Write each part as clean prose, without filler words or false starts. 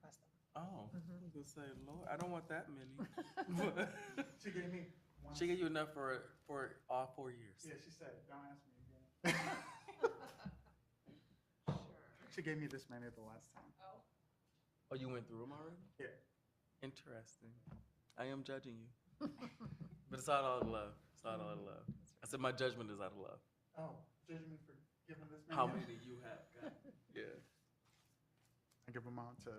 request them. Oh, I was gonna say, Lord, I don't want that many. She gave me one. She gave you enough for all 4 years. Yeah, she said, don't ask me again. Sure. She gave me this many the last time. Oh. Oh, you went through them already? Yeah. Interesting. I am judging you, but it's all out of love. It's all out of love. I said my judgment is out of love. Oh, judging me for giving this many? How many you have got? Yeah, I give them out to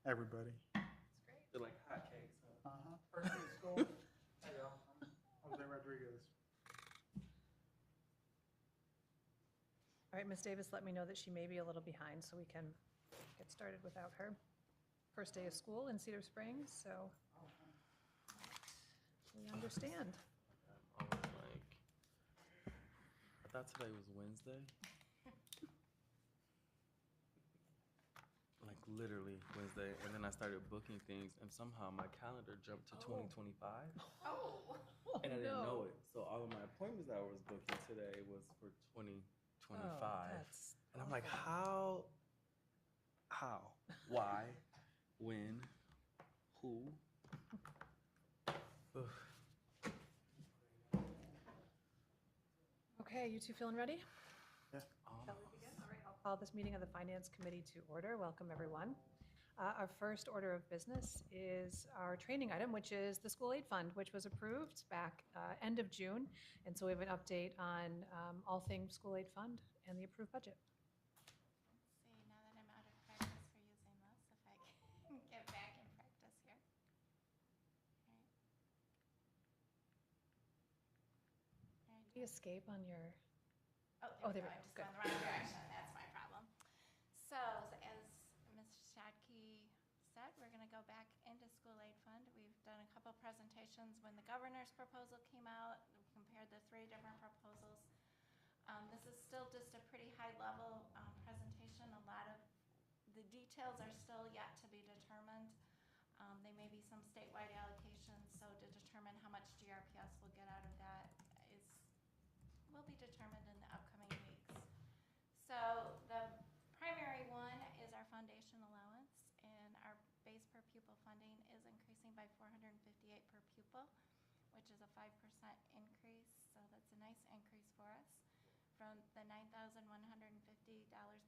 everybody. That's great. they're like hotcakes. Huh? First day of school. Hey, y'all. I'm Jose Rodriguez. All right, Ms. Davis, let me know that she may be a little behind, so we can get started without her. First day of school in Cedar Springs, so we understand. I was like, I thought today was Wednesday. Like literally Wednesday, and then I started booking things, and somehow my calendar jumped to 2025, Oh, and I didn't know it. So all of my appointments that I was booking today was for 2025, that's and I'm like, how, why, when, who? Ugh. okay. You two feeling ready? Yeah. Shall we begin? All right, I'll call this meeting of the Finance Committee to order. Welcome, everyone. Our first order of business is our training item, which is the School Aid Fund, which was approved back end of June. And so we have an update on all things School Aid Fund and the approved budget. Let's see, now that I'm out of practice for using this, if I can get back in practice here. All right. All right. Did you escape on your? Oh, there there we we go. go. I'm just Good. going the wrong direction. That's my problem. So as Ms. Shadkey said, we're going to go back into School Aid Fund. We've done a couple presentations when the governor's proposal came out. We compared the 3 different proposals. This is still just a pretty high-level presentation. A lot of the details are still yet to be determined. There may be some statewide allocations, so to determine how much GRPS will get out of that will be determined in the upcoming weeks. So the primary one is our foundation allowance, and our base per pupil funding is increasing by $458 per pupil, which is a 5% increase. So that's a nice increase for us, from the $9,150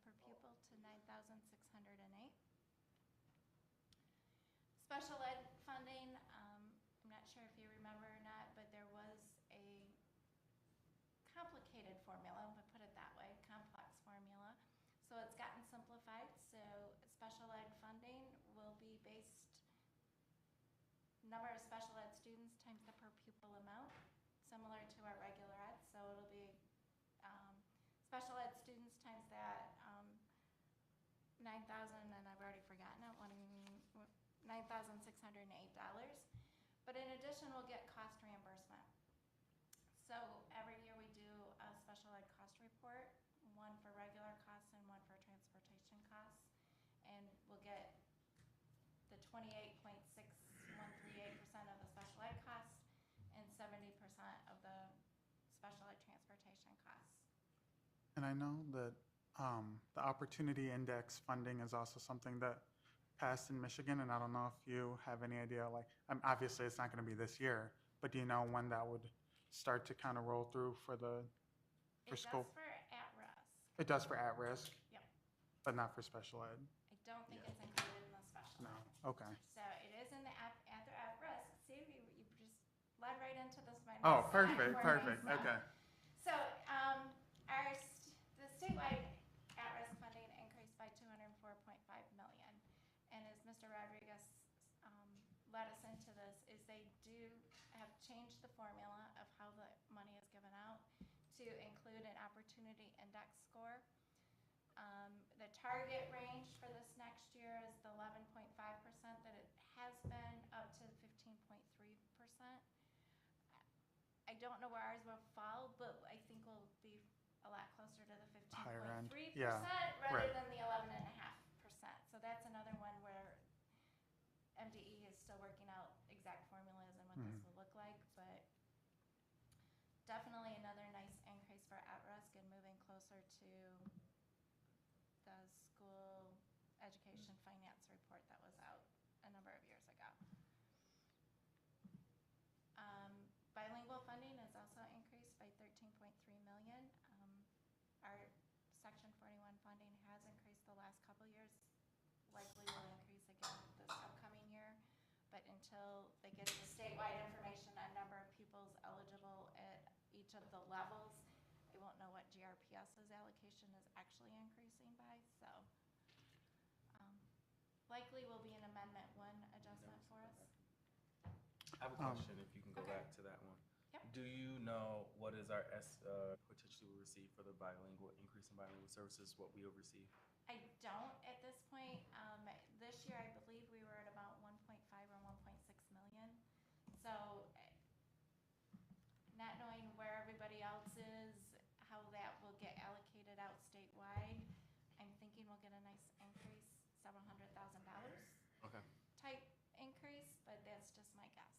per pupil to $9,608. Special ed funding, I'm not sure if you remember or not, but there was a complicated formula, but put it that way, complex formula. So it's gotten simplified. So special ed funding will be based number of special ed students times the per pupil amount, similar to our regular ed. So it'll be special ed students times that 9,000, and I've already forgotten it, $9,608. But in addition, we'll get cost reimbursement. So every year we do a special ed cost report, one for regular costs and one for transportation costs. And we'll get the 28.6138% of the special ed costs and 70% of the special ed transportation costs. And I know that the Opportunity Index funding is also something that passed in Michigan, and I don't know if you have any idea, like, obviously it's not going to be this year, but do you know when that would start to kind of roll through for school? It does for at-risk. It does for at-risk? Yep. But not for special ed? I don't think it's included in the special No. ed. Okay. So it is in the at-risk. See, you just led right into this. Oh, perfect. Okay. So the statewide at-risk funding increased by $204.5 million. And as Mr. Rodriguez led us into this, is they do have changed the formula of how the money is given out to include an opportunity index score. The target range for this next year is the 11.5% that it has been, up to 15.3%. I don't know where ours will fall, but I think we'll be a lot closer to the 15.3% rather than the 11.5%. So that's another one where MDE is still working out exact formulas and what this will look like, but definitely another nice increase for at-risk and moving closer to the school education finance report that of the levels. I won't know what GRPS's allocation is actually increasing by, so. Likely will be an Amendment 1 adjustment for us. I have a question, if you can go Okay. back to that one. Yep. Do you know what is our potentially we receive for the bilingual, increase in bilingual services, what we will receive? I don't at this point. This year, I believe we were at about 1.5 or 1.6 million. So not knowing where everybody else is, how that will get allocated out statewide, I'm thinking we'll get a nice increase, several $100,000 Okay. type increase, but that's just my guess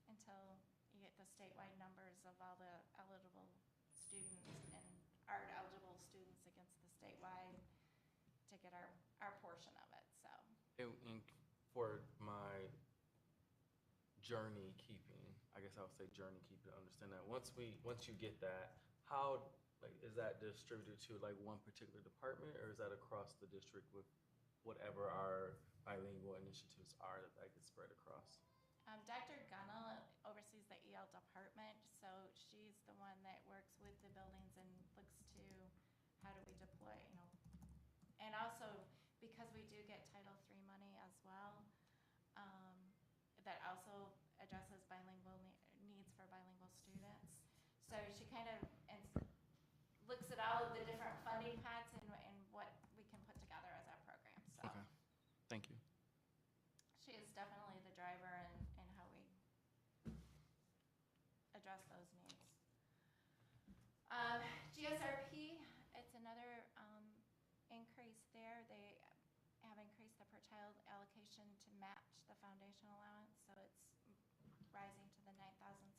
until you get the statewide numbers of all the eligible students and our eligible students against the statewide to get our portion of it, so. And for my journey keeping, I guess I would say journey keeping, to understand that, once you get that, how, like, is that distributed to like one particular department, or is that across the district with whatever our bilingual initiatives are that gets spread across? Dr. Gunnell oversees the EL department, so she's the one that works with the buildings and looks to how do we deploy, And also, because we do get Title III money as well, that also addresses bilingual needs for bilingual students. So she kind of looks at all of the different funding pots and what we can put together as our program, so. Okay. Thank you. She is definitely the driver in how we address those needs. GSRP, it's another increase there. They have increased the per child allocation to match the foundation allowance, so it's rising to the 9,608.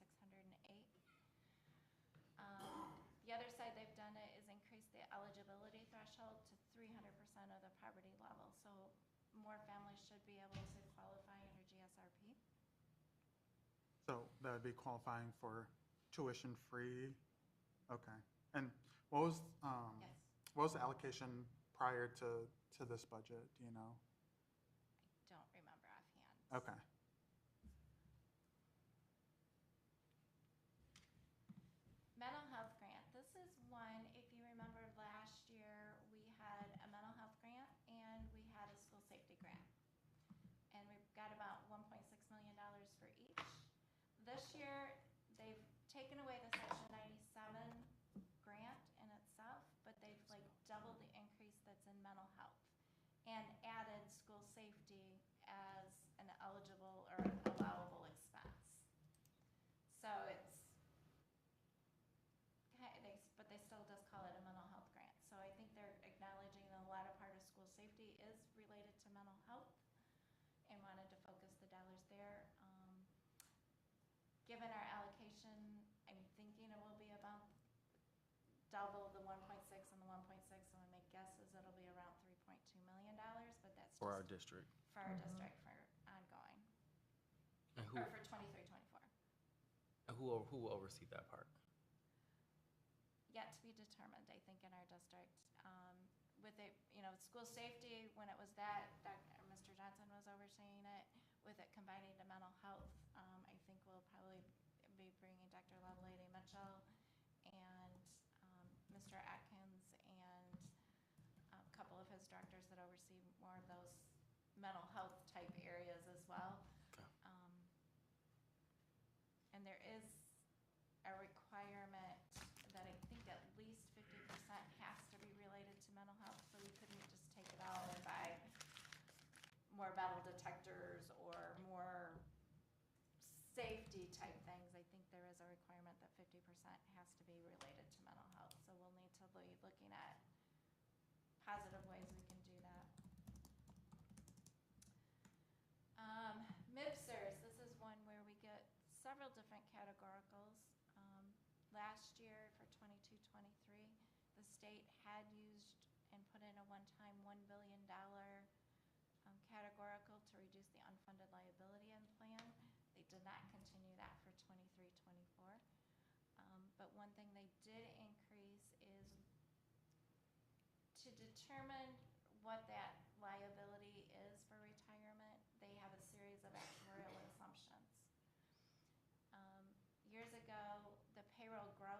The other side they've done it is increase the eligibility threshold to 300% of the poverty level, so more families should be able to qualify under GSRP. So that would be qualifying for tuition free? Okay. And what was, Yes. what was the allocation prior to this budget, do you know? I don't remember offhand. Okay. Mental health grant. This is one, if you remember last year, we had a mental health grant and we had a school safety grant. And we've got about $1.6 million for each. This year, they've taken away the Section 97 grant in itself, but they've like doubled the increase that's in mental health and added school safety as an eligible or an allowable expense. So but they still just call it a mental health grant. So I think they're acknowledging that a lot of part of school safety is related to mental health and wanted to focus the dollars there. Given our allocation, I'm thinking it will be about double the 1.6 and the 1.6, so my guess is it'll be around $3.2 million, but that's For our just district. for our district for ongoing, And or for 23-24. who will oversee that part? Yet to be determined, I think, in our district. With it, school safety, when it was that, Mr. Johnson was overseeing it. With it combining to mental health, I think we'll probably be bringing Dr. Lovelady Mitchell and Mr. Atkins and a couple of his directors that oversee more of those mental health type areas as well. Okay. And there is a requirement that I think at least 50% has to be related to mental health, so we couldn't just take it all and buy more metal detectors or more safety type things. I think there is a requirement that 50% has to be related to mental health, so we'll need to be looking at positive ways we can do that. MIBSERS, this is one where we get several different categoricals. Last year for 22-23, the state had used and put in a one-time $1 billion categorical to reduce the unfunded liability in plan. They did not continue that for 23-24. But one thing they did increase is to determine what that liability is for retirement. They have a series of actuarial assumptions. Years ago, the payroll growth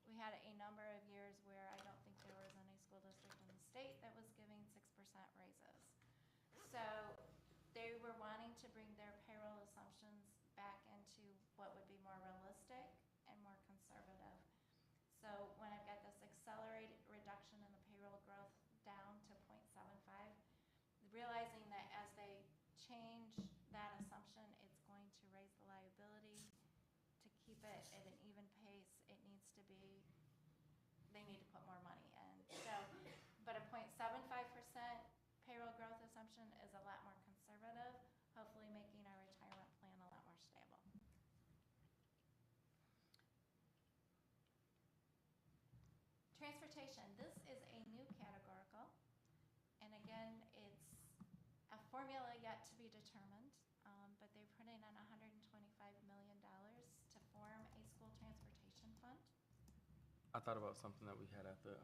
we had a number of years where I don't think there was any school district in the state that was giving 6% raises. So they were wanting to bring their payroll assumptions back into what would be more realistic and more conservative. So when I've got this accelerated reduction in the payroll growth down to 0.75, realizing that as they change that assumption, it's going to raise the liability. To keep it at an even pace, it needs to be, they need to put more money in. So, but a 0.75% payroll growth assumption is a lot more conservative, hopefully making our retirement plan a lot more stable. Transportation, this is a new categorical. And again, it's a formula yet to be determined, but they're putting in $125 million to form a school transportation fund. I thought about something that we had at the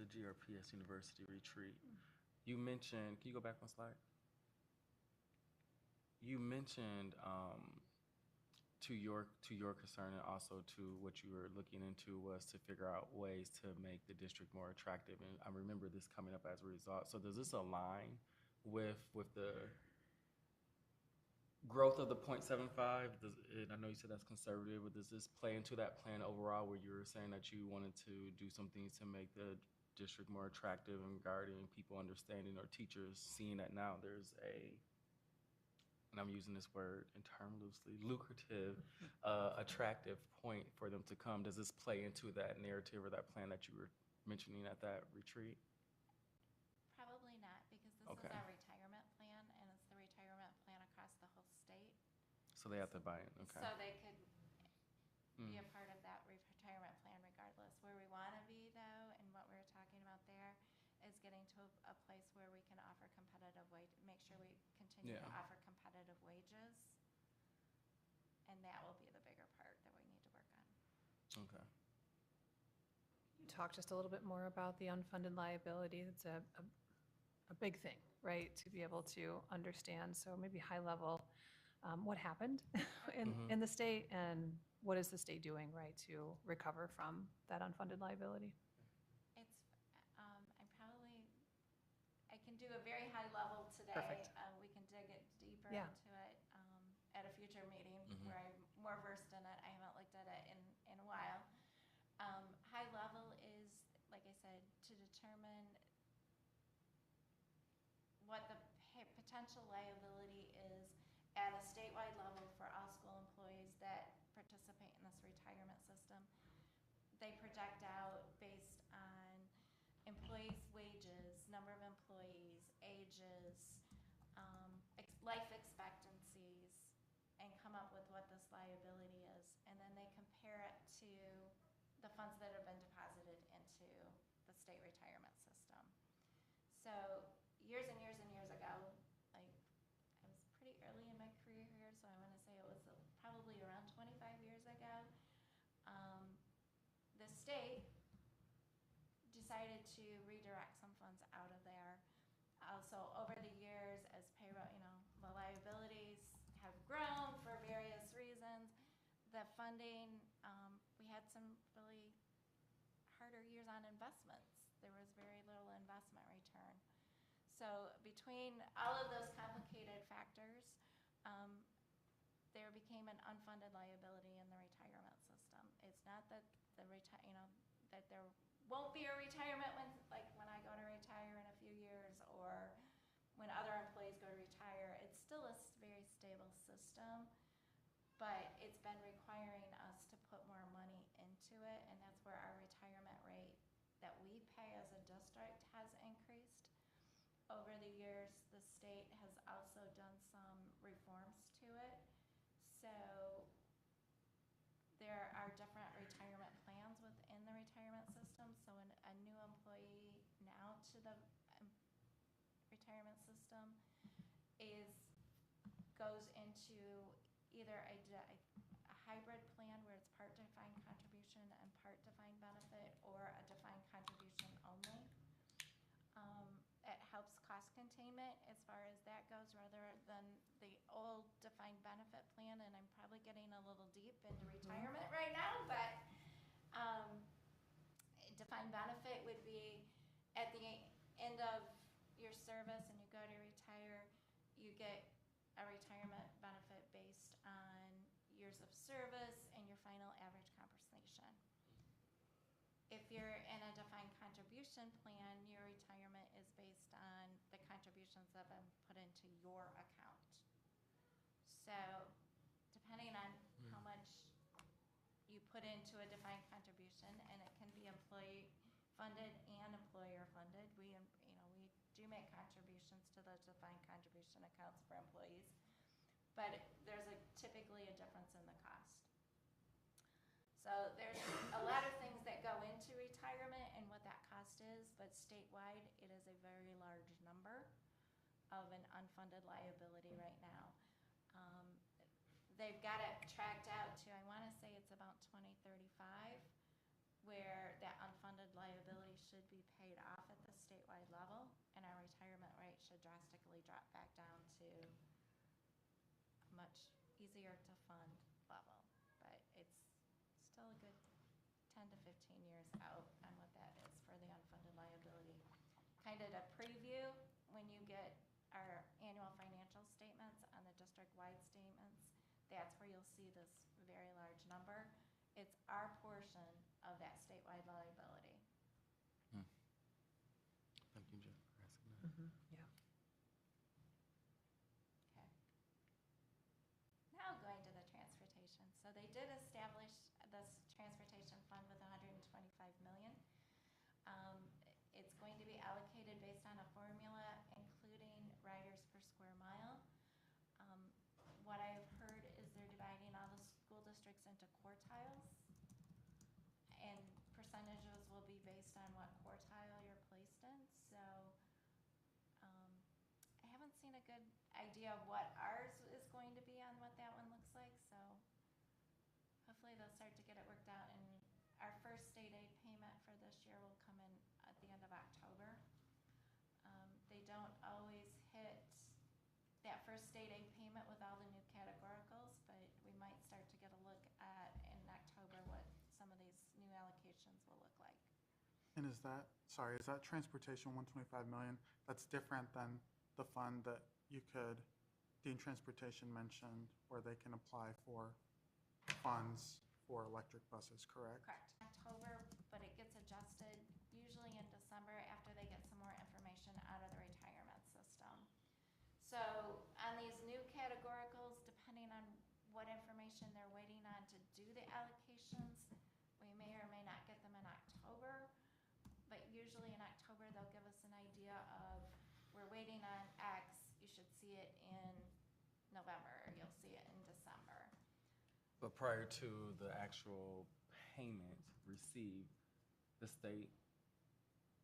GRPS University retreat. You mentioned, can you go back one slide? You mentioned to your concern and also to what you were looking into was to figure out ways to make the district more attractive. And I remember this coming up as a result. So does this align with the growth of the 0.75? And I know you said that's conservative, but does this play into that plan overall where you were saying that you wanted to do some things to make the district more attractive and regarding people understanding or teachers seeing that now there's a, and I'm using this word in term loosely, lucrative, attractive point for them to come? Does this play into that narrative or that plan that you were mentioning at that retreat? Probably not, because this Okay. is our retirement plan, and it's the retirement plan across the whole state. So they have to buy it, okay. So they could be a part of that retirement plan regardless. Where we want to be, though, and what we were talking about there, is getting to a place where we can offer competitive wage, make sure we continue to offer competitive wages. And that will be the bigger part that we need to work on. Okay. You talk just a little bit more about the unfunded liability. It's a big thing, right, to be able to understand. So maybe high level, what happened in the state and what is the state doing, right, to recover from that unfunded liability? I can do a very high level today. Perfect. We can dig it deeper Yeah. into it at a future meeting where I'm more versed in it. I haven't looked at it in a while. High level is, like I said, to determine what the potential liability is at a statewide level for all school employees that participate in this retirement system. They project out based on employees' wages, number of employees, ages, life expectancies, and come up with what this liability is. And then they compare it to the funds that have been deposited into the state retirement system. So years and years and years ago, like I was pretty early in my career here, so I want to say it was probably around 25 years ago, the state decided to redirect some funds out of there. Also, over the years, as payroll, the liabilities have grown for various reasons. The funding, we had some really harder years on investments. There was very little investment return. So between all of those complicated factors, there became an unfunded liability in the retirement system. It's not that that there won't be a retirement when I go to retire in a few years or when other employees go to retire. It's still a very stable system, but it's been requiring us to put more money into it, and that's where our retirement rate that we pay as a district has increased. Over the years, the state has also done some reforms to it. So there are different retirement plans within the retirement system. So a new employee now to the retirement system goes into either a hybrid plan where it's part defined contribution and part defined benefit, or a defined contribution only. It helps cost containment as far as that goes, rather than the old defined benefit plan. And I'm probably getting a little deep into retirement right now, but defined benefit would be at the end of your service and you go to retire, you get a retirement benefit based on years of service and your final average compensation. If you're in a defined contribution plan, your retirement is based on the contributions that have been put into your account. So depending on how much you put into a defined contribution, and it can be employee funded and employer funded. We do make contributions to those defined contribution accounts for employees, but there's typically a difference in the cost. So there's a lot of things that go into retirement and what that cost is, but statewide, it is a very large number of an unfunded liability right now. They've got it tracked out to, I want to say it's about 2035, where that unfunded liability should be paid off at the statewide level, and our retirement rate should drastically drop back down to a much easier to fund level. But it's still a good 10 to 15 years out on what that is for the unfunded liability. Kind of to preview, when you get our annual financial statements on the district-wide statements, that's where you'll see this very large number. It's our portion of that statewide liability. Thank you, Jeff, for asking that. Yeah. Okay. Now going to the transportation. So they did establish this transportation fund with $125 million. It's going to be allocated based on a formula including riders per square mile. What I've heard is they're dividing all the school districts into quartiles, and percentages will be based on what quartile you're placed in. So I haven't seen a good idea of what ours is going to be on what that one looks like. So hopefully they'll start to get it worked out, and our first state aid payment for this year will come in at the end of October. They don't always hit that first state aid payment with all the new categoricals, but we might start to get a look at in October what some of these new allocations will look like. And is that transportation 125 million? That's different than the fund that Dean Transportation mentioned, where they can apply for funds for electric buses, correct? Correct. October, but it gets adjusted usually in December after they get some more information out of the retirement system. So on these new categoricals, depending on what information they're waiting on to do the allocations, we may or may not get them in October, but usually in October they'll give us an idea of, we're waiting on X, you should see it in November, or you'll see it in December. But prior to the actual payment received, the state,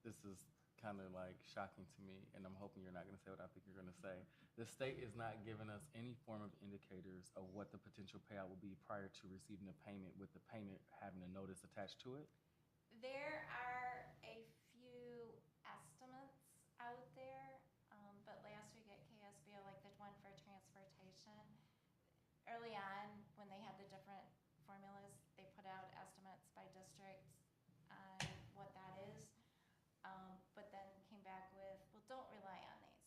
this is kind of like shocking to me, and I'm hoping you're not going to say what I think you're going to say. The state is not giving us any form of indicators of what the potential payout will be prior to receiving the payment, with the payment having a notice attached to it. There are a few estimates out there, but last week at KSBO, like the one for transportation, early on when they had the different formulas, they put out estimates by district on what that is. But then came back with, well, don't rely on these.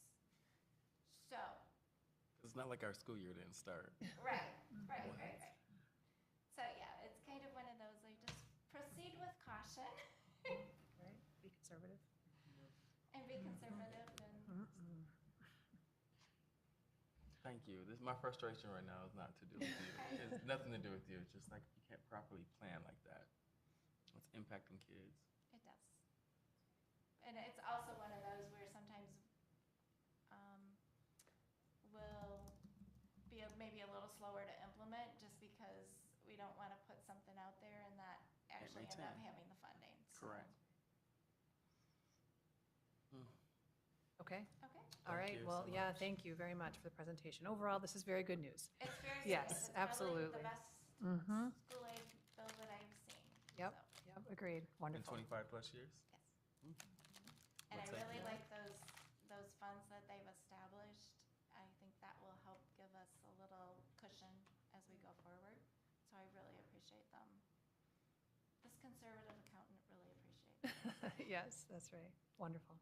So. It's not like our school year didn't start. Right. So yeah, it's kind of one of those, like, just proceed with caution. Right? Be conservative. And be conservative and. Thank you. My frustration right now is not to do with you. It's nothing to do with you. It's just like you can't properly plan like that. It's impacting kids. It does. And it's also one of those where sometimes we'll be maybe a little slower to implement just because we don't want to put something out there and not actually end up having the funding. So. Correct. Okay. Okay. All right. you Well, so yeah, much. thank you very much for the presentation. Overall, this is very good news. It's very Yes, serious. It's probably absolutely. the best Mhm. school aid bill that I've seen. Yep. So, Yep. Agreed. In Wonderful. 25 plus years? yes. And I What's that? really like those funds that they've established. I think that will help give us a little cushion as we go forward. So I really appreciate them. This conservative accountant really appreciates it. Yes, that's right. Wonderful.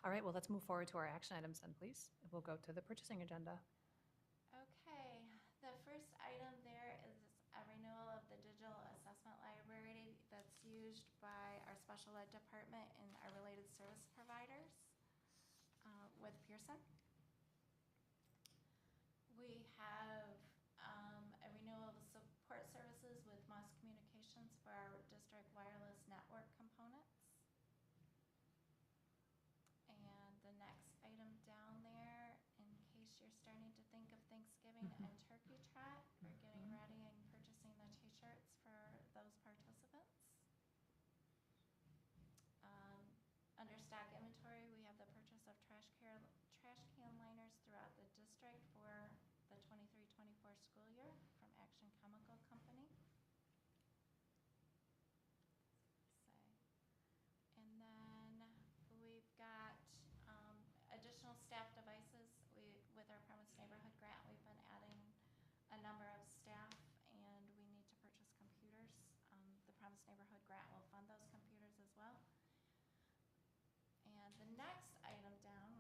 All right, well, let's move forward to our action items then, please. We'll go to the purchasing agenda. Okay, the first item there is a renewal of the digital assessment library that's used by our special ed department and our related service providers with Pearson. We have a renewal of support services with Moss Communications for our district wireless network components. And the next item down there, in case you're starting to think of Thanksgiving and Turkey Trot, we're getting ready and purchasing the t-shirts for those participants. Under stock inventory, we have the purchase of trash can liners throughout the district for the 23-24 school year from Action Chemical Company. And then we've got additional staff devices. With our Promise Neighborhood grant, we've been adding a number of staff, and we need to purchase computers. The Promise Neighborhood grant will fund those computers as well. And the next item down,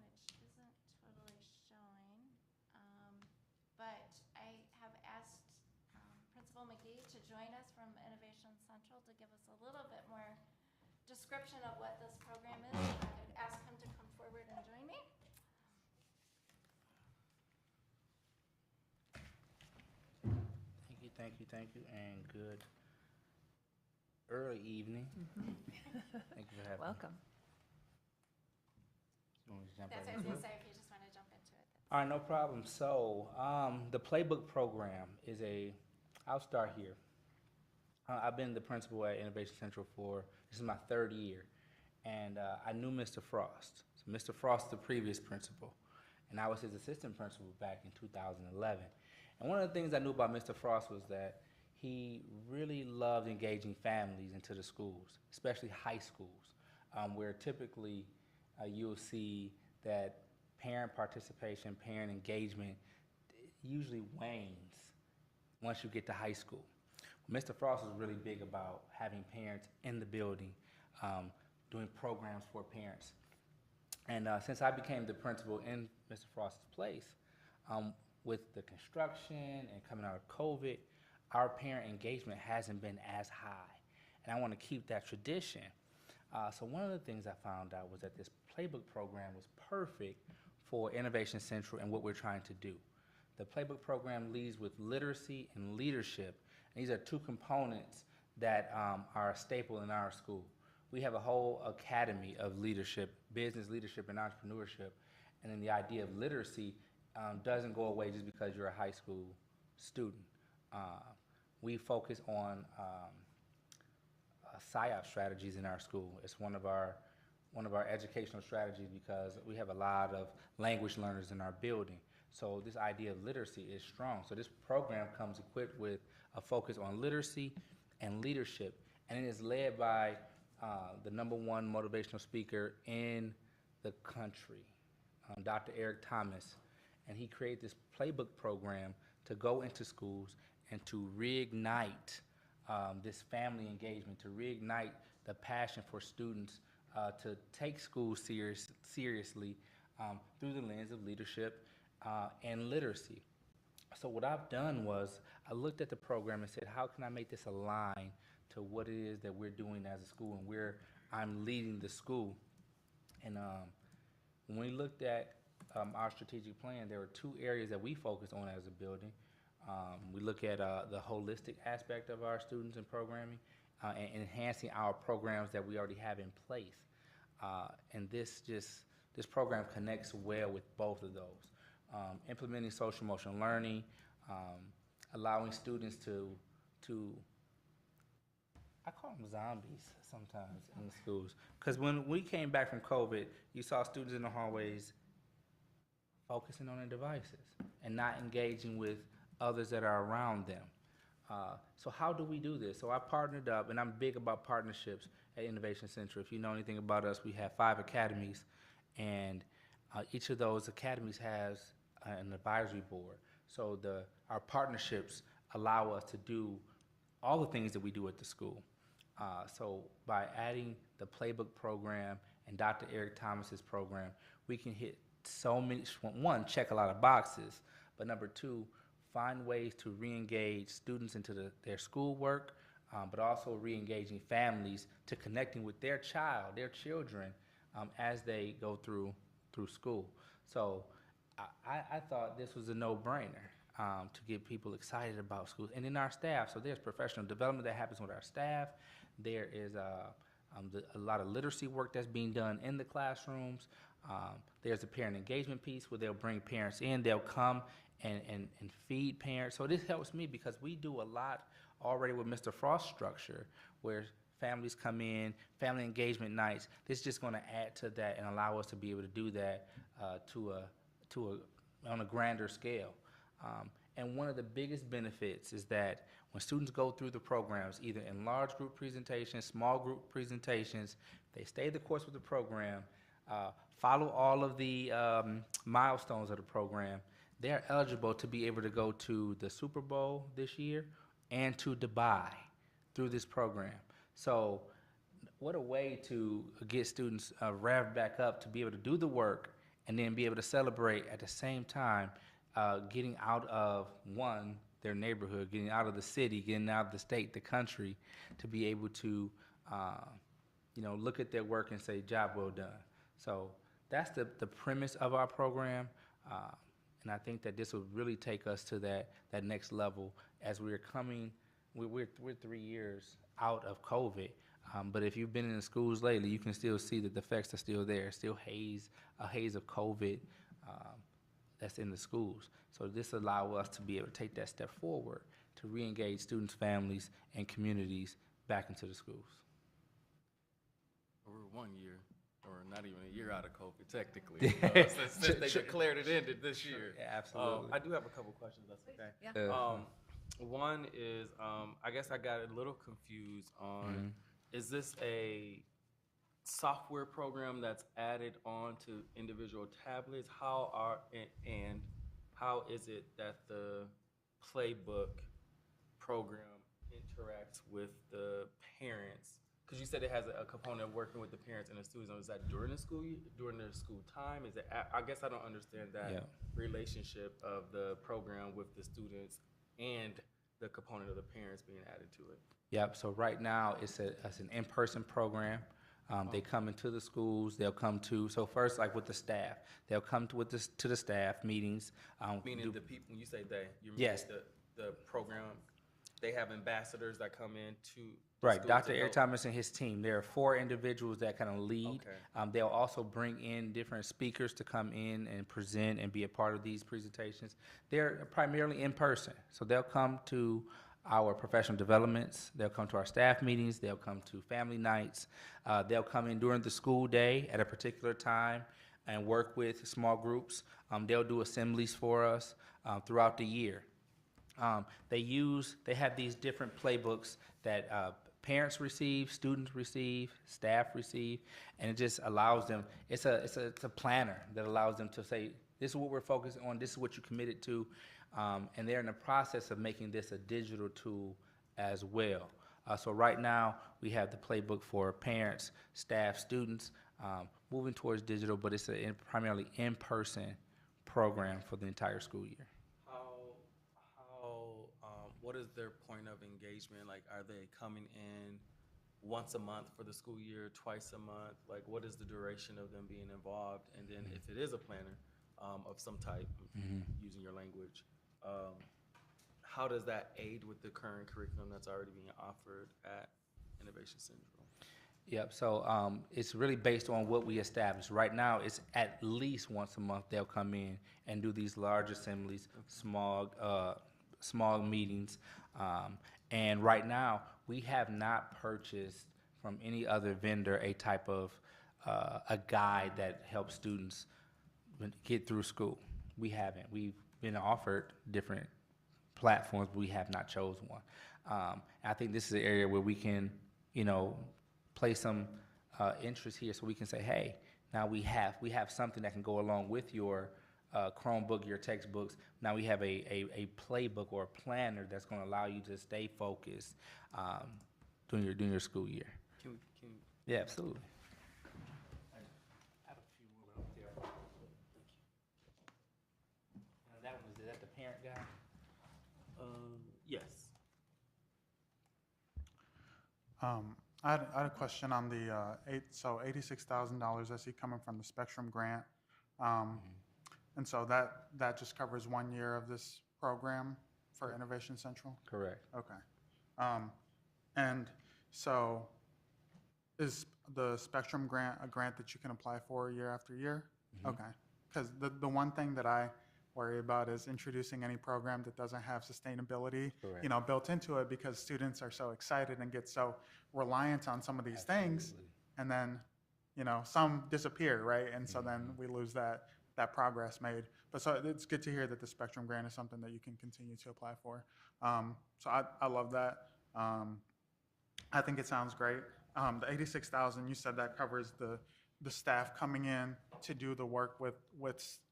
which isn't totally showing, but I have asked Principal McGee to join us from Innovation Central to give us a little bit more description of what this program is. I could ask him to come forward and join me. Thank you, and good early evening. Thank you for having me. Welcome. You want me to jump That's right what I was into going to it? say, if you just want to jump into it. All right, no problem. So, the Playbook program is I'll start here. I've been the principal at Innovation Central this is my third year, and I knew Mr. Frost. So Mr. Frost is the previous principal, and I was his assistant principal back in 2011. And one of the things I knew about Mr. Frost was that he really loved engaging families into the schools, especially high schools, where typically you'll see that parent participation, parent engagement usually wanes once you get to high school. Mr. Frost is really big about having parents in the building, doing programs for parents. And since I became the principal in Mr. Frost's place, with the construction and coming out of COVID, our parent engagement hasn't been as high. And I want to keep that tradition. So one of the things I found out was that this Playbook program was perfect for Innovation Central and what we're trying to do. The Playbook program leads with literacy and leadership. And these are two components that are a staple in our school. We have a whole academy of leadership, business leadership and entrepreneurship. And then the idea of literacy doesn't go away just because you're a high school student. We focus on PSYOP strategies in our school. It's one of our educational strategies because we have a lot of language learners in our building. So this idea of literacy is strong. So this program comes equipped with a focus on literacy and leadership, and it is led by the #1 motivational speaker in the country, Dr. Eric Thomas. And he created this Playbook program to go into schools and to reignite this family engagement, to reignite the passion for students to take school seriously through the lens of leadership and literacy. So what I've done was I looked at the program and said, how can I make this align to what it is that we're doing as a school and where I'm leading the school? And when we looked at our strategic plan, there were two areas that we focused on as a building. We look at the holistic aspect of our students and programming and enhancing our programs that we already have in place. And this program connects well with both of those. Implementing social emotional learning, allowing students to I call them zombies sometimes in the schools. Because when we came back from COVID, you saw students in the hallways focusing on their devices and not engaging with others that are around them. So how do we do this? So I partnered up, and I'm big about partnerships at Innovation Central. If you know anything about us, we have 5 academies, and each of those academies has an advisory board. So our partnerships allow us to do all the things that we do at the school. So by adding the Playbook program, and Dr. Eric Thomas's program, we can hit so many, one, check a lot of boxes, but number two, find ways to re-engage students into their schoolwork, but also re-engaging families to connecting with their children, as they go through school. So I thought this was a no-brainer to get people excited about school. And then our staff, so there's professional development that happens with our staff. There is a lot of literacy work that's being done in the classrooms. There's a parent engagement piece where they'll bring parents in. They'll come and feed parents. So this helps me because we do a lot already with Mr. Frost's structure where families come in, family engagement nights. This is just going to add to that and allow us to be able to do that on a grander scale. And one of the biggest benefits is that when students go through the programs, either in large group presentations, small group presentations, they stay the course with the program, follow all of the milestones of the program, they're eligible to be able to go to the Super Bowl this year and to Dubai through this program. So what a way to get students revved back up to be able to do the work and then be able to celebrate at the same time, getting out of, one, their neighborhood, getting out of the city, getting out of the state, the country, to be able to look at their work and say, job well done. So that's the premise of our program. And I think that this will really take us to that next level as we're 3 years out of COVID. But if you've been in the schools lately, you can still see that the effects are still there, still a haze of COVID that's in the schools. So this allows us to be able to take that step forward to re-engage students, families, and communities back into the schools. We're 1 year, or not even a year out of COVID, technically. Since they declared it ended this year. Yeah, absolutely. I do have a couple questions, that's okay. Yeah. One is, I guess I got a little confused on, is this a software program that's added on to individual tablets? How is it that the Playbook program interacts with the parents? Because you said it has a component of working with the parents and the students. Is that during the school year, during their school time? Is it? I guess I don't understand that relationship of the program with the students and the component of the parents being added to it. Yep. So right now it's an in-person program. They come into the schools. They'll come to, so first, like with the staff, they'll come to the staff meetings. Meaning the people, when you say they, you mean Yes. the program, they have ambassadors that come in to Right, schools Dr. to Eric help? Thomas and his team. There are 4 individuals that kind of lead. Okay. They'll also bring in different speakers to come in and present and be a part of these presentations. They're primarily in person, so they'll come to our professional developments, they'll come to our staff meetings, they'll come to family nights, they'll come in during the school day at a particular time and work with small groups. They'll do assemblies for us throughout the year. They have these different playbooks that parents receive, students receive, staff receive, and it just allows them, it's a planner that allows them to say, this is what we're focused on, this is what you committed to, and they're in the process of making this a digital tool as well. So right now, we have the playbook for parents, staff, students, moving towards digital, but it's a primarily in-person program for the entire school year. What is their point of engagement? Like, are they coming in once a month for the school year, twice a month? Like, what is the duration of them being involved? And then if it is a planner of some type, using your language, how does that aid with the current curriculum that's already being offered at Innovation Central? Yep, so it's really based on what we establish. Right now, it's at least once a month they'll come in and do these large assemblies, small meetings. And right now, we have not purchased from any other vendor a type of a guide that helps students get through school. We haven't. We've been offered different platforms, but we have not chosen one. I think this is an area where we can, place some interest here so we can say, hey, now we have something that can go along with your Chromebook, your textbooks. Now we have a playbook or a planner that's going to allow you to stay focused during your school year. Yeah, absolutely. I have a few more up there. That one, is that the parent guy? Yes. I had a question on the $86,000 I see coming from the Spectrum grant. And so that just covers 1 year of this program for Innovation Central? Correct. Okay. And so is the Spectrum grant a grant that you can apply for year after year? Okay. Because the one thing that I worry about is introducing any program that doesn't have sustainability, Correct. built into it, because students are so excited and get so reliant on some of these things, Absolutely. and then, some disappear, right? And so then we lose that progress made. But so it's good to hear that the Spectrum grant is something that you can continue to apply for. So I love that. I think it sounds great. The 86,000, you said that covers the staff coming in to do the work with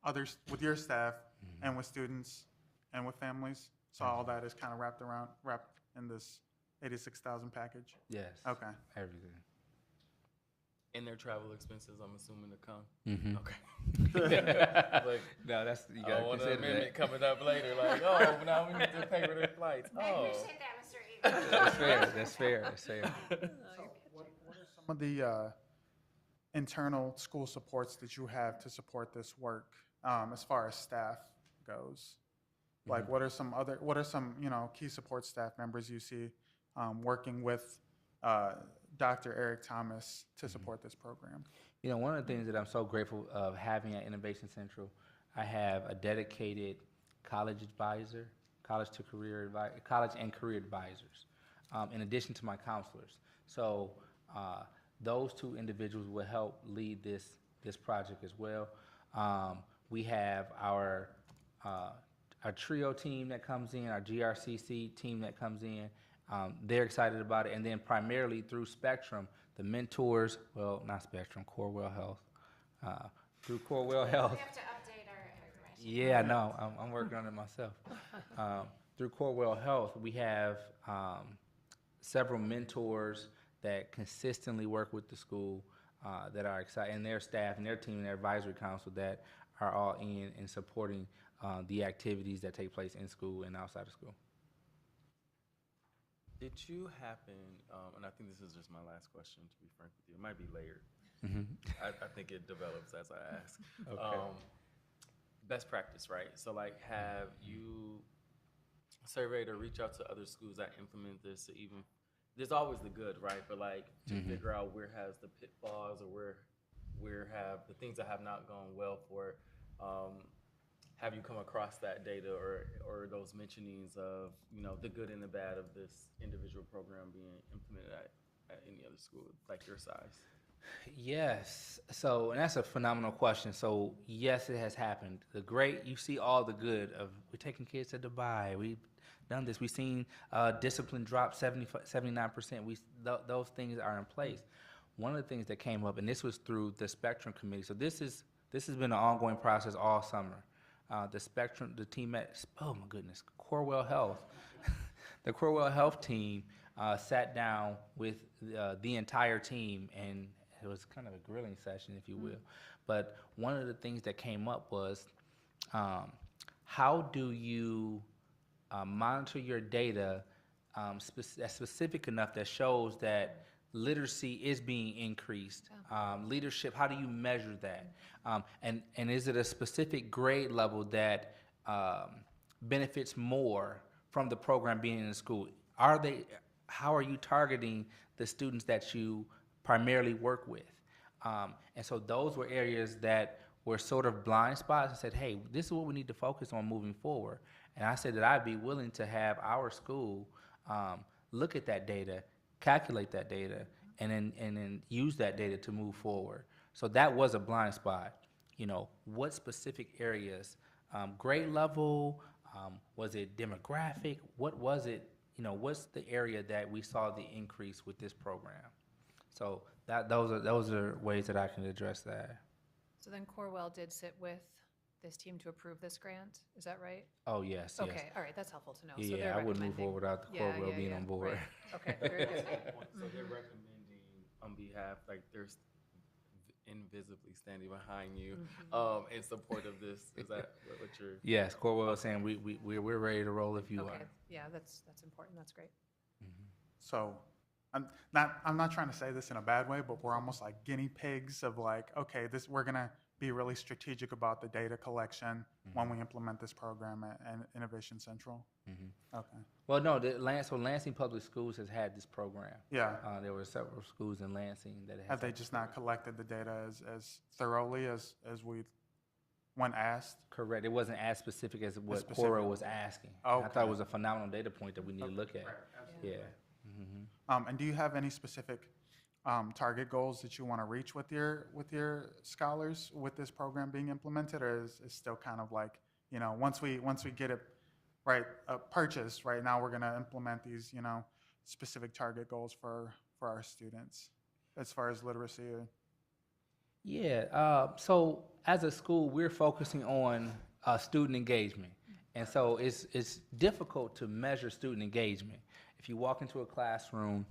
others, with your staff, and with students and with families. So all that is kind of wrapped in this 86,000 package. Yes. Okay. Everything. And their travel expenses, I'm assuming, to come. Mm-hmm. Okay. Like, No, that's you I got to want an consider amendment that. coming up later. Like, oh, now we need to pay for their flights. I Oh. appreciate that, Mr. Egan. That's fair. That's fair. That's fair. What are some of the internal school supports that you have to support this work, as far as staff goes? Like, what are some key support staff members you see working with Dr. Eric Thomas to support this program? One of the things that I'm so grateful of having at Innovation Central, I have a dedicated college advisor, college and career advisors, in addition to my counselors. So those two individuals will help lead this project as well. We have our TRIO team that comes in, our GRCC team that comes in. They're excited about it. And then primarily through Spectrum, the mentors, well, not Spectrum, Corewell Health. Through Corewell Health. We have to update our information. Yeah, no, I'm working on it myself. Through Corewell Health, we have several mentors that consistently work with the school that are excited, and their staff and their team and their advisory council that are all in and supporting the activities that take place in school and outside of school. Did you happen, and I think this is just my last question, to be frank with you, it might be layered. I think it develops as I ask. Okay. Best practice, right? So, like, have you surveyed or reach out to other schools that implement this to even, there's always the good, right? But, like, to figure out where has the pitfalls or where have the things that have not gone well for it. Have you come across that data or those mentionings of, the good and the bad of this individual program being implemented at any other school like your size? Yes. So, and that's a phenomenal question. So, yes, it has happened. You see all the good of, we're taking kids to Dubai. We've done this. We've seen discipline drop 79%. Those things are in place. One of the things that came up, and this was through the Spectrum Committee. So this has been an ongoing process all summer. The team at, oh my goodness, Corewell Health. The Corewell Health team sat down with the entire team, and it was kind of a grilling session, if you will. But one of the things that came up was, how do you monitor your data that's specific enough that shows that literacy is being increased? Leadership, how do you measure that? And is it a specific grade level that benefits more from the program being in the school? How are you targeting the students that you primarily work with? And so those were areas that were sort of blind spots, and said, hey, this is what we need to focus on moving forward. And I said that I'd be willing to have our school look at that data, calculate that data, and then use that data to move forward. So that was a blind spot. What specific areas, grade level, was it demographic? What was it? What's the area that we saw the increase with this program? So those are ways that I can address that. So then Corewell did sit with this team to approve this grant, is that right? Oh, yes, yes. Okay, all right, that's helpful to know. So Yeah, they're I wouldn't move recommending- forward without the Yeah, Corewell yeah, being yeah, on board. right. Okay, very good. So they're recommending on behalf, like there's invisibly standing behind you in support of this. Is that what you're? Yes, Corwell was saying we're ready to roll if you Okay, are. yeah, that's important, that's great. So I'm not trying to say this in a bad way, but we're almost like guinea pigs of like, okay, we're gonna be really strategic about the data collection when we implement this program at Innovation Central. Okay. Well, no, so Lansing Public Schools has had this program. Yeah. There were several schools in Lansing that Have they just not collected the data as thoroughly as we when asked? Correct. It wasn't as specific as what specific. Cora was asking. Oh, I thought it okay. was a phenomenal data point that we need to look at. Yeah. And do you have any specific target goals that you want to reach with your scholars with this program being implemented, or is it still kind of like, you know, once we get it right purchased, right now we're going to implement these, you know, specific target goals for our students as far as literacy? Yeah. So as a school, we're focusing on student engagement, and so it's difficult to measure student engagement. If you walk into a classroom,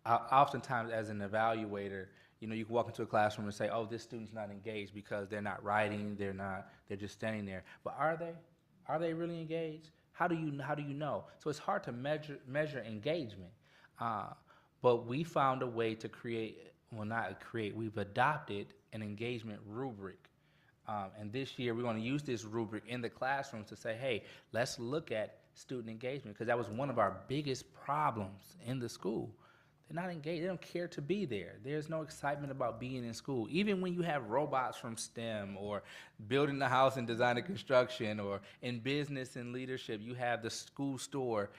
oftentimes as an evaluator, you know, you can walk into a classroom and say, "Oh, this student's not engaged because they're not writing, they're just standing there." But are they? Are they really engaged? How do you know? So it's hard to measure engagement. But we found a way to we've adopted an engagement rubric. And this year, we're going to use this rubric in the classroom to say, hey, let's look at student engagement, because that was one of our biggest problems in the school. They're not engaged. They don't care to be there. There's no excitement about being in school. Even when you have robots from STEM, or building the house in design and construction, or in business and leadership, you have the school store.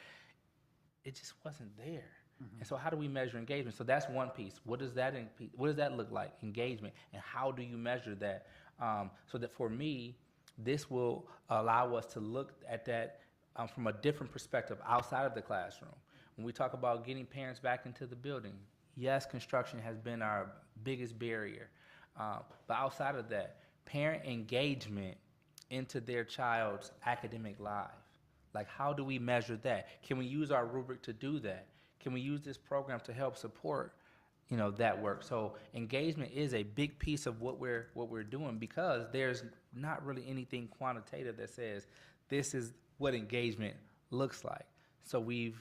It just wasn't there. And so how do we measure engagement? So that's one piece. What does that look like, engagement? And how do you measure that? So that for me, this will allow us to look at that from a different perspective outside of the classroom. When we talk about getting parents back into the building, yes, construction has been our biggest barrier. But outside of that, parent engagement into their child's academic life. Like, how do we measure that? Can we use our rubric to do that? Can we use this program to help support, you know, that work? So engagement is a big piece of what we're doing, because there's not really anything quantitative that says this is what engagement looks like. So we're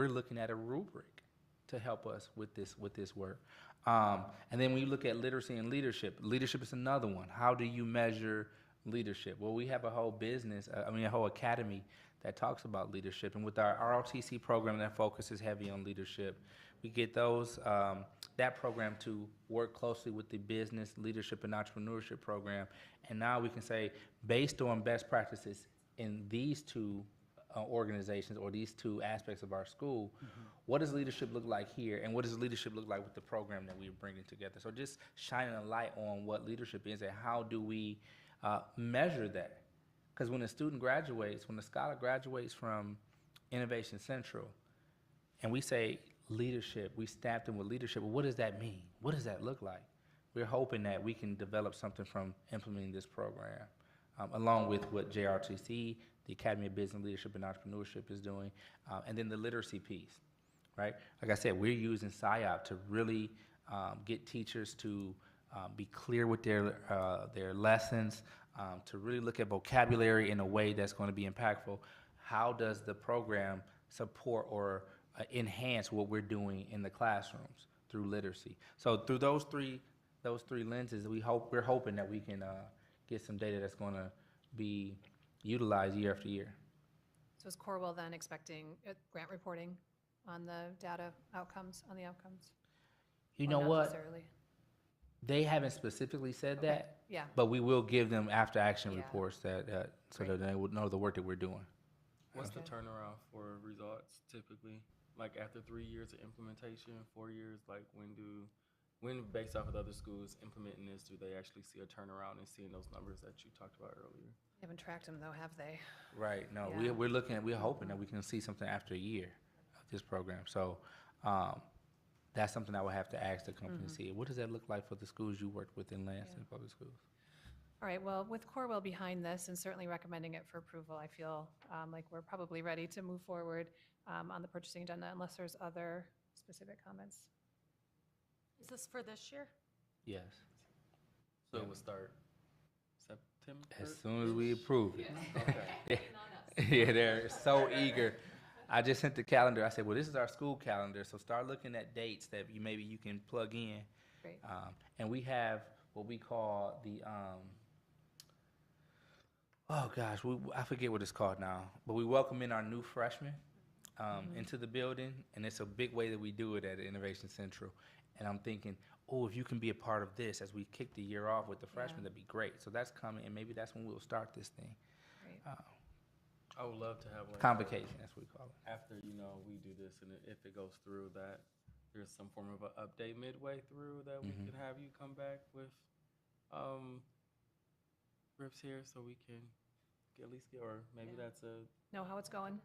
looking at a rubric to help us with this work. And then when you look at literacy and leadership is another one. How do you measure leadership? Well, we have a whole a whole academy that talks about leadership. And with our ROTC program that focuses heavy on leadership, we get that program to work closely with the business, leadership, and entrepreneurship program. And now we can say, based on best practices in these two organizations, or these two aspects of our school, what does leadership look like here, and what does leadership look like with the program that we're bringing together? So just shining a light on what leadership is and how do we measure that. Because when a student graduates, when a scholar graduates from Innovation Central, and we say leadership, we stamp them with leadership, well, what does that mean? What does that look like? We're hoping that we can develop something from implementing this program, along with what JRTC, the Academy of Business Leadership and Entrepreneurship, is doing, and then the literacy piece, right? Like I said, we're using SIOP to really get teachers to be clear with their lessons, to really look at vocabulary in a way that's going to be impactful. How does the program support or enhance what we're doing in the classrooms through literacy? So through those three lenses, we're hoping that we can get some data that's going to be utilized year after year. So is Corwell then expecting grant reporting on the data outcomes, on the outcomes? You Or know not what? necessarily? They haven't specifically said Okay. that, Yeah, but we will give them after action Yeah. reports so Great. that they would know the work that we're doing. What's the Okay. turnaround for results typically? Like after 3 years of implementation, 4 years, like when based off of other schools implementing this, do they actually see a turnaround and seeing those numbers that you talked about earlier? they haven't tracked them though, have they? Right. No, Yeah. we're hoping that we can see something after a year of this program. So that's something I would have to ask the company to see. What does that look like for the schools you worked with in Lansing Public Schools? All right, well, with Corwell behind this and certainly recommending it for approval, I feel like we're probably ready to move forward on the purchasing agenda, unless there's other specific comments? Is this for this year? Yes. So it would start September? As soon as we approve it. Okay. Yeah, they're so eager. I just sent the calendar. I said, well, this is our school calendar, so start looking at dates that maybe you can plug in. Great. And we have what we call the, oh gosh, I forget what it's called now, but we welcome in our new freshmen into the building, and it's a big way that we do it at Innovation Central. And I'm thinking, oh, if you can be a part of this as we kick the year off with the freshmen, that'd be great. So that's coming, and maybe that's when we'll start this thing. Great. I would love to have like Convocation, that's what we call it. after we do this, and if it goes through, that there's some form of an update midway through that we can have you come back with rips here, so we can at least get, or maybe that's a Know how it's going?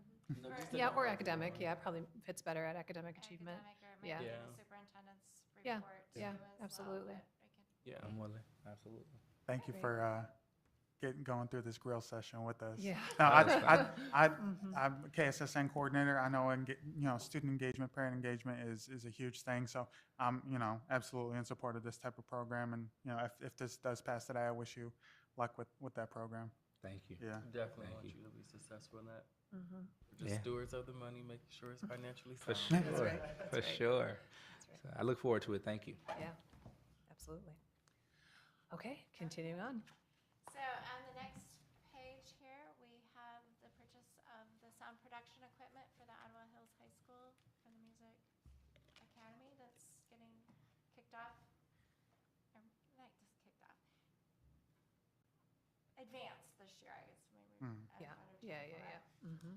just a Yeah, or number. academic, yeah, probably fits better at academic achievement. Academic, or Yeah. maybe Yeah. the superintendent's Yeah, report too yeah, as well, absolutely. that we could- Yeah. I'm willing, absolutely. Thank you Great. for going through this grill session with us. Yeah. No, I'm KSSN coordinator. I know, student engagement, parent engagement is a huge thing. So I'm, absolutely in support of this type of program. And, if this does pass today, I wish you luck with that program. Thank you. Yeah. Definitely Thank want you. you to be successful in that. Mm-hmm. We're just Yeah. stewards of the money, making sure it's financially For sound. sure, That's right, that's for right. sure. That's right. So I look forward to it, thank you. Yeah, absolutely. Okay, continuing on. So on the next page here, we have the purchase of the sound production equipment for the Ottawa Hills High School for the Music Academy that's getting kicked off. Or not just kicked off. Advanced this year, I guess maybe. Yeah, yeah. Mm-hmm.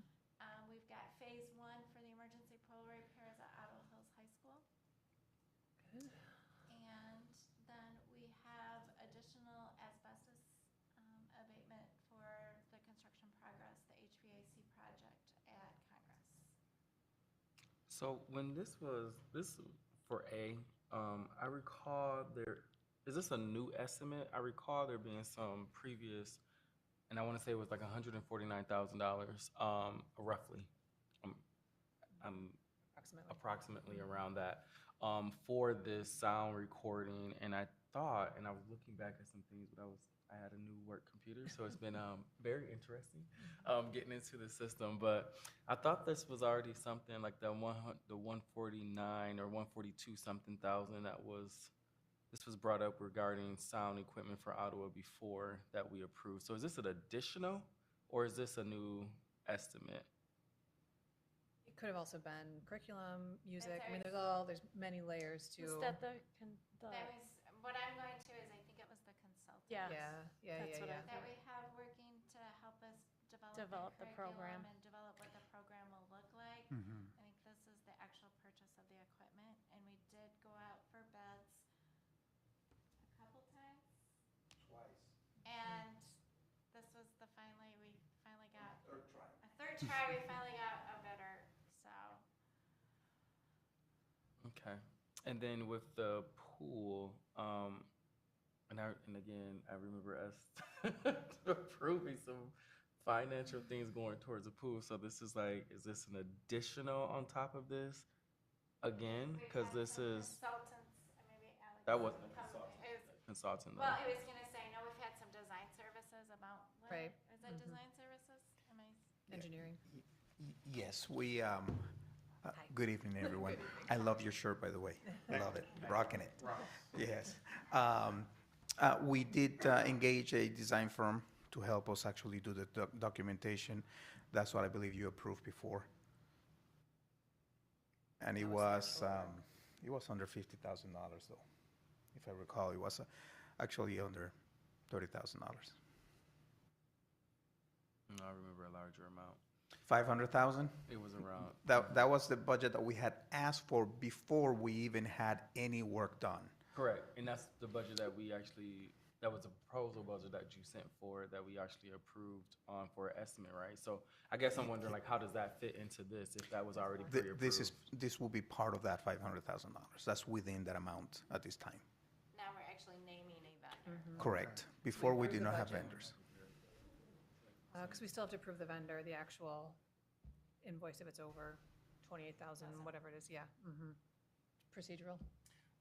We've got phase 1 for the emergency pool repairs at Ottawa Hills High School. Good. And then we have additional asbestos abatement for the construction progress, the HVAC project at Congress. So when this for I recall is this a new estimate? I recall there being some previous, and I want to say it was like $149,000, roughly. I'm Approximately. approximately around that, for this sound recording. And I thought, and I was looking back at some things, but I had a new work computer, so it's been very interesting getting into the system. But I thought this was already something like the 149 or 142 something thousand this was brought up regarding sound equipment for Ottawa before that we approved. So is this an additional, or is this a new estimate? It could have also been curriculum, music. I mean, always- there's many layers to. Is that the, That was, what I'm going to is, I think it was the consultant. Yeah. Yeah. That's what I That we have working to help us Develop the program. curriculum and develop what the program will look like. Mhm. I think this is the actual purchase of the equipment, and we did go out for bids a couple times. Twice. And this was we finally got. A third try, we finally got a bidder, so. Okay. And then with the pool, and again, I remember us approving some financial things going towards the pool. So this is is this an additional on top of this again? We've Because had this some is, Consultants, and maybe Alex. that wasn't a consultant. consultant Well, though. I was gonna say, I know we've had some design services about, Right. is that design services? Am I? Engineering. Yes, good evening, everyone. I love your shirt, by the way. I love it, rocking it. Yes. We did engage a design firm to help us actually do the documentation. That's what I believe you approved before. And it was under $50,000 though. If I recall, it was actually under $30,000. No, I remember a larger amount. 500,000? It was around. That was the budget that we had asked for before we even had any work done. Correct. And that's the budget that that was a proposal budget that you sent for, that we actually approved on for an estimate, right? So I guess I'm wondering, how does that fit into this, if that was already pre-approved? This will be part of that $500,000. That's within that amount at this time. Now we're actually naming a vendor. Correct. Before, we where's did the not have budget? vendors. Because we still have to approve the vendor, the actual invoice if it's over 28,000, whatever it is, yeah. Mhm. procedural.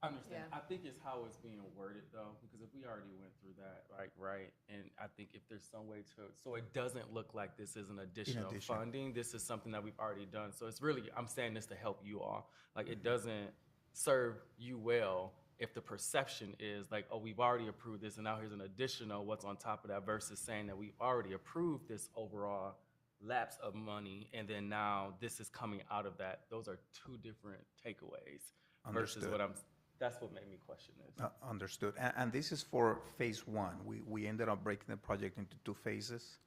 I understand. Yeah. I think it's how it's being worded though, because if we already went through that, like, right? And I think if there's some way to, so it doesn't look like this is an additional addition. funding, this is something that we've already done. So it's really, I'm saying this to help you all. Like, it doesn't serve you well if the perception is like, oh, we've already approved this and now here's an additional what's on top of that versus saying that we've already approved this overall lapse of money and then now this is coming out of that. Those are two different takeaways versus Understood. what that's what made me question this. Understood. And this is for phase one. We ended up breaking the project into 2 phases.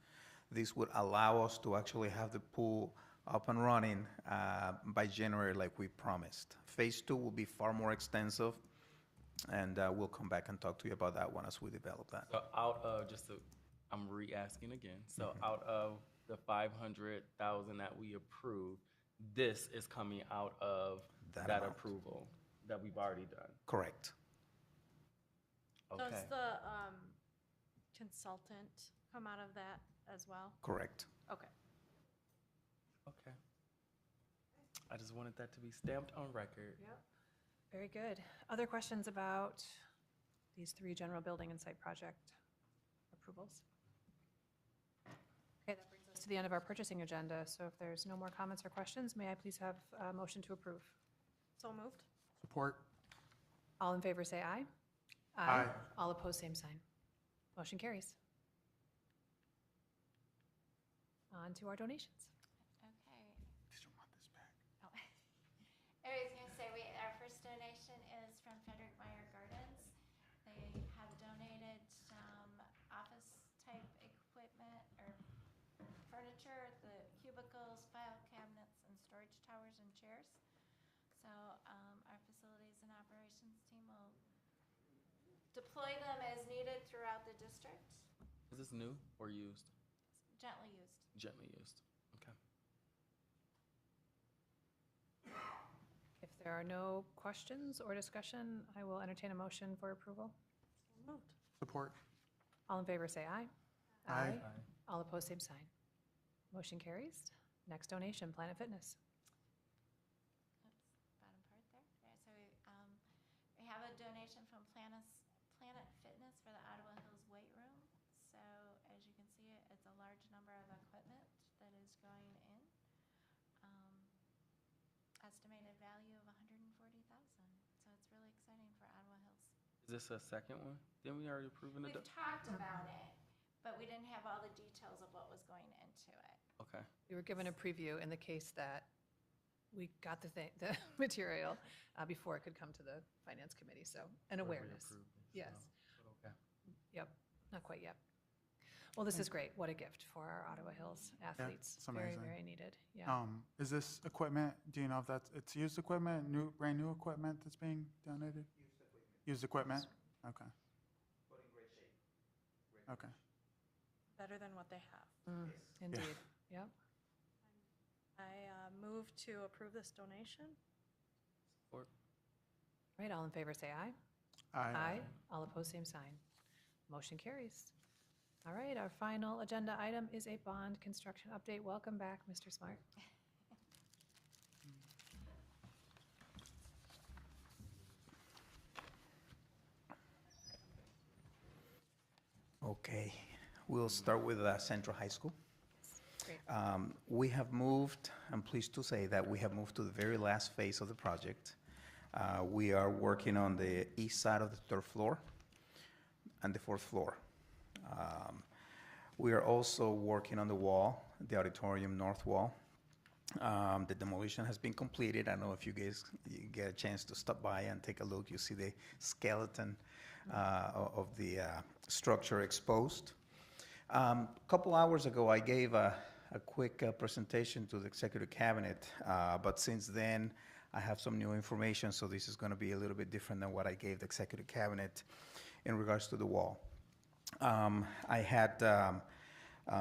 This would allow us to actually have the pool up and running by January like we promised. Phase 2 will be far more extensive, and we'll come back and talk to you about that one as we develop that. So out of I'm re-asking again. So out of the 500,000 that we approved, this is coming out of That that amount. approval that we've already done. Correct. Okay. Does the consultant come out of that as well? Correct. Okay. Okay. I just wanted that to be stamped on record. Yep. Very good. Other questions about these 3 general building and site project approvals? Okay, that brings us to the end of our purchasing agenda. So if there's no more comments or questions, may I please have a motion to approve? So moved? Support. All in favor, say aye. Aye. All opposed, same sign. Motion carries. On to our donations. Okay. Did you want this back? Oh. I was going to say, our first donation is from Frederick Meyer Gardens. They have donated some office-type equipment or furniture, the cubicles, file cabinets, and storage towers and chairs. So our facilities and operations team will deploy them as needed throughout the district, Is this new or used? gently used. Gently used. Okay. If there are no questions or discussion, I will entertain a motion for approval. So moved. Support. All in favor, say aye. Aye. All opposed, same sign. Motion carries. Next donation, Planet Fitness. Oops, bottom part there. Right, so we have a donation from Planet Fitness for the Ottawa Hills Weight Room. So as you can see, it's a large number of equipment that is going in. Estimated value of $140,000. So it's really exciting for Ottawa Hills. Is this a second one? Didn't we already approve an We've talked about it, but we didn't have all the details of what was going into it. Okay. We were given a preview in the case that we got the material before it could come to the Finance Committee, so an Or we awareness. approved this, Yes. but okay. Yep, not quite yet. Well, this is great. What a gift for our Ottawa Hills athletes. it's Very, amazing. very needed. Yeah. Is this equipment, do you know if it's used equipment, brand new equipment that's being donated? Used equipment. Okay. Okay. Better than what they have. Indeed. Yep. I move to approve this donation. Support. Right, all in favor, say aye. Aye. All opposed, same sign. Motion carries. All right, our final agenda item is a bond construction update. Welcome back, Mr. Smart. Okay, we'll start with Central High School. Great. We have moved, I'm pleased to say that we have moved to the very last phase of the project. We are working on the east side of the 3rd floor and the 4th floor. We are also working on the wall, the auditorium north wall. The demolition has been completed. I don't know if you guys get a chance to stop by and take a look. You see the skeleton of the structure exposed. A couple hours ago, I gave a quick presentation to the Executive Cabinet, but since then, I have some new information, so this is going to be a little bit different than what I gave the Executive Cabinet in regards to the wall. I had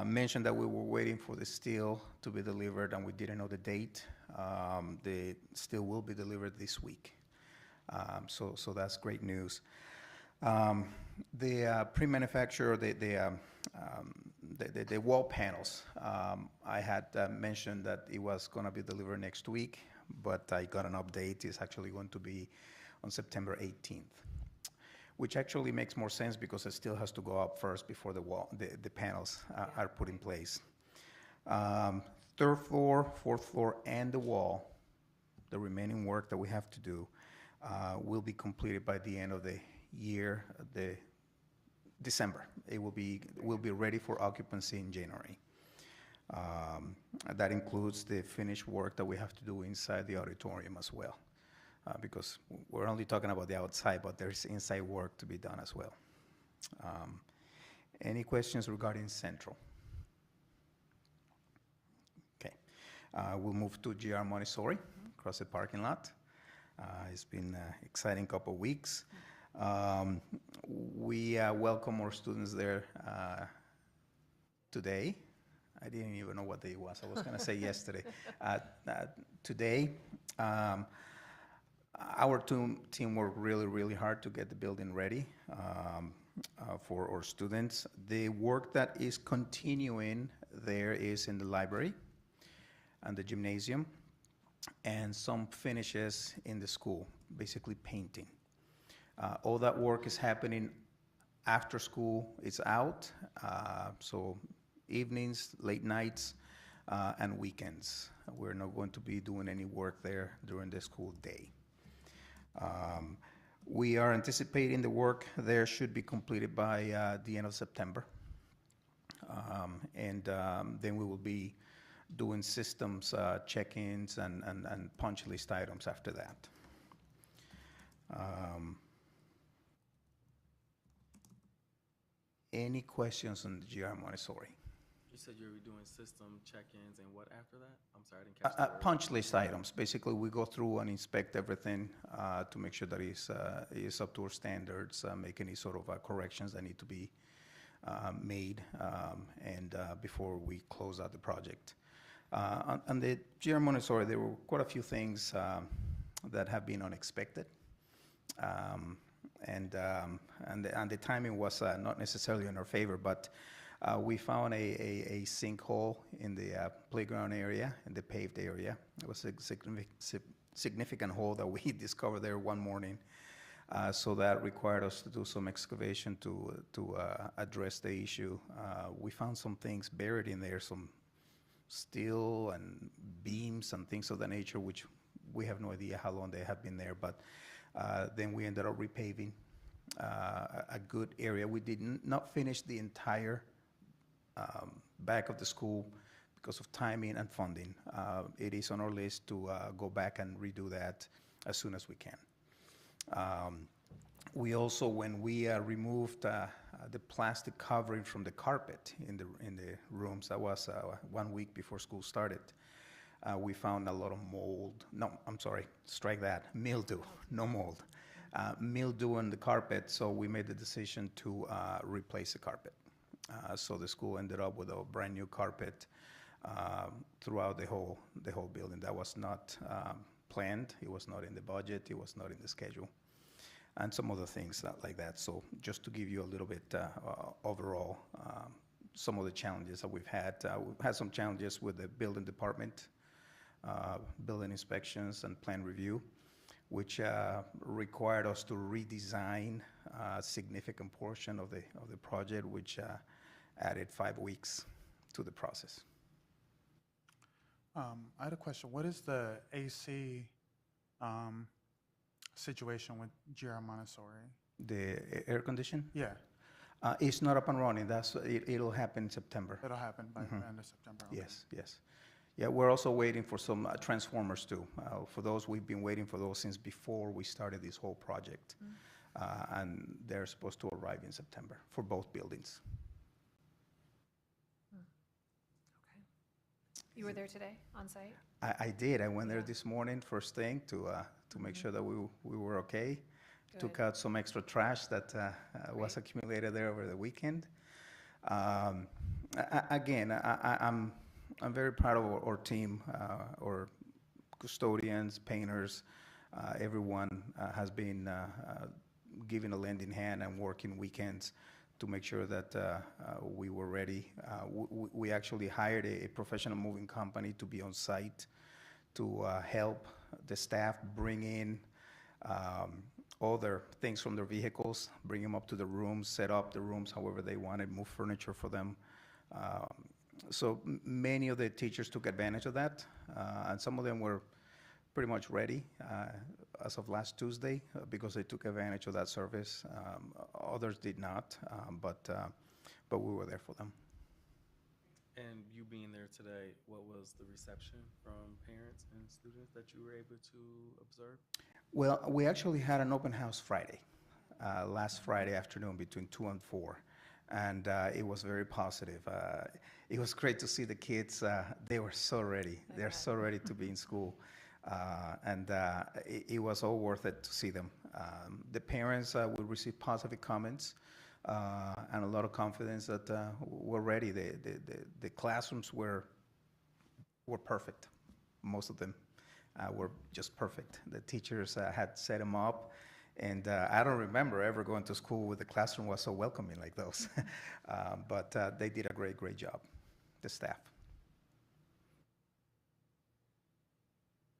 mentioned that we were waiting for the steel to be delivered, and we didn't know the date. The steel will be delivered this week, so that's great news. The pre-manufacturer, the the wall panels. I had mentioned that it was going to be delivered next week, but I got an update. It's actually going to be on September 18th, which actually makes more sense because it still has to go up first before the panels are put in place. Third floor, fourth floor, and the wall, the remaining work that we have to do will be completed by the end of the year, December. It will be ready for occupancy in January. That includes the finished work that we have to do inside the auditorium as well, because we're only talking about the outside, but there's inside work to be done as well. Any questions regarding Central? Okay. We'll move to GR Montessori across the parking lot. It's been an exciting couple of weeks. We welcome more students there today. I didn't even know what day it was. I was going to say yesterday. Today, our team worked really, really hard to get the building ready for our students. The work that is continuing there is in the library and the gymnasium, and some finishes in the school, basically painting. All that work is happening after school is out, so evenings, late nights, and weekends. We're not going to be doing any work there during the school day. We are anticipating the work there should be completed by the end of September. And then we will be doing systems check-ins and punch list items after that. Any questions on the GR Montessori? You said you were doing system check-ins and what after that? I'm sorry, I didn't catch that word. Punch list items. Basically, we go through and inspect everything to make sure that it's up to our standards, make any sort of corrections that need to be made, and before we close out the project. On the GR Montessori, there were quite a few things that have been unexpected. And the timing was not necessarily in our favor, but we found a sinkhole in the playground area, in the paved area. It was a significant hole that we discovered there one morning. So that required us to do some excavation to address the issue. We found some things buried in there, some steel and beams and things of that nature, which we have no idea how long they have been there. But then we ended up repaving a good area. We did not finish the entire back of the school because of timing and funding. It is on our list to go back and redo that as soon as we can. We also, when we removed the plastic covering from the carpet in the rooms, that was 1 week before school started, we found a lot of mold. No, I'm sorry, strike that. Mildew, no mold. Mildew on the carpet, so we made the decision to replace the carpet. So the school ended up with a brand new carpet throughout the whole building. That was not planned. It was not in the budget. It was not in the schedule, and some other things like that. So just to give you a little bit overall, some of the challenges that we've had some challenges with the building department, building inspections and plan review, which required us to redesign a significant portion of the project, which added 5 weeks to the process. I had a question. What is the AC situation with GR Montessori? The air condition? Yeah, It's not up and running. It'll happen in September. it'll happen by the end of September. Okay. Yes. Yeah, we're also waiting for some transformers too. For those, we've been waiting for those since before we started this whole project. And they're supposed to arrive in September for both buildings. Okay. You were there today, on site? I did. I went there Yeah. this morning first thing to make sure that we were okay. Took Good. out some extra trash that was accumulated there over the weekend. Again, I'm very proud of our team, our custodians, painters, everyone has been giving a lending hand and working weekends to make sure that we were ready. We actually hired a professional moving company to be on site to help the staff bring in all their things from their vehicles, bring them up to the rooms, set up the rooms however they wanted, move furniture for them. So many of the teachers took advantage of that, and some of them were pretty much ready as of last Tuesday because they took advantage of that service. Others did not, but we were there for them. And you being there today, what was the reception from parents and students that you were able to observe? Well, we actually had an open house Friday, last Friday afternoon between 2 and 4, and it was very positive. It was great to see the kids. They were so ready. They're so ready to be in school. And it was all worth it to see them. The parents will receive positive comments and a lot of confidence that we're ready. The classrooms were perfect. Most of them were just perfect. The teachers had set them up, and I don't remember ever going to school where the classroom was so welcoming like those. But they did a great job, the staff.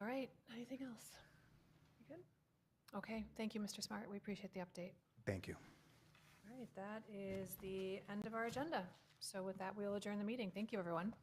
All right, anything else? You good? Okay, thank you, Mr. Smart. We appreciate the update. Thank you. All right, that is the end of our agenda. So with that, we'll adjourn the meeting. Thank you, everyone.